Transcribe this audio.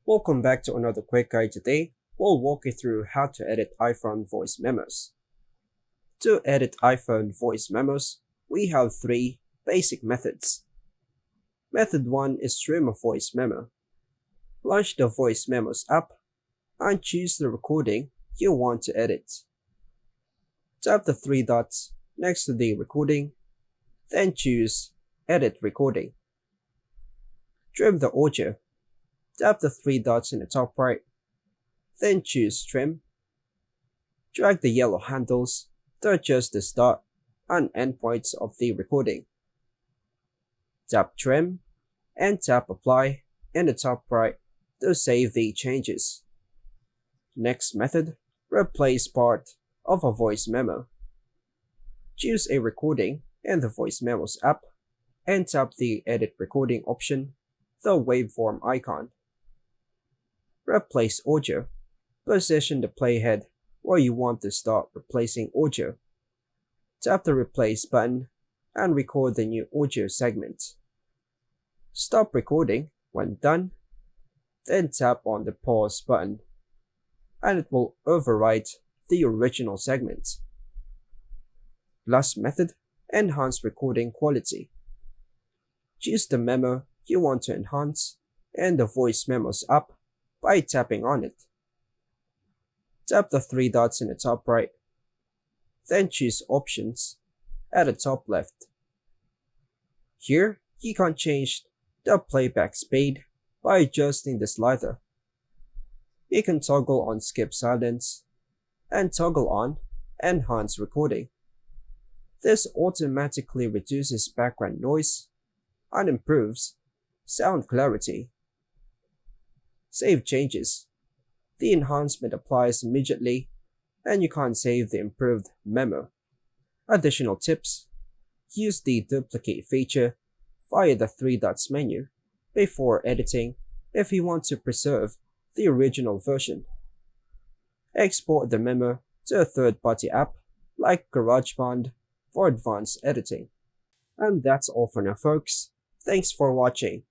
Welcome back to another quick guide. Today, we'll walk you through how to edit iPhone voice memos. To edit iPhone voice memos, we have three basic methods. Method 1 is stream a voice memo. Launch the Voice Memos app and choose the recording you want to edit. Tap the three dots next to the recording, then choose Edit Recording. Trim the audio. Tap the three dots in the top right, then choose Trim. Drag the yellow handles to adjust the start and end points of the recording. Tap Trim and tap Apply in the top right to save the changes. Next method, replace part of a voice memo. Choose a recording in the Voice Memos app and tap the Edit Recording option, the waveform icon. Replace audio. Position the playhead where you want to start replacing audio. Tap the Replace button and record the new audio segment. Stop recording when done, then tap on the Pause button, and it will overwrite the original segment. Last method, enhance recording quality. Choose the memo you want to enhance in the Voice Memos app by tapping on it. Tap the three dots in the top right, then choose Options at the top left. Here, you can change the playback speed by adjusting the slider. You can toggle on Skip Silence and toggle on Enhance Recording. This automatically reduces background noise and improves sound clarity. Save changes. The enhancement applies immediately and you can save the improved memo. Additional tips: use the duplicate feature via the three dots menu before editing if you want to preserve the original version. Export the memo to a third-party app like GarageBand for advanced editing. And that's all for now, folks. Thanks for watching.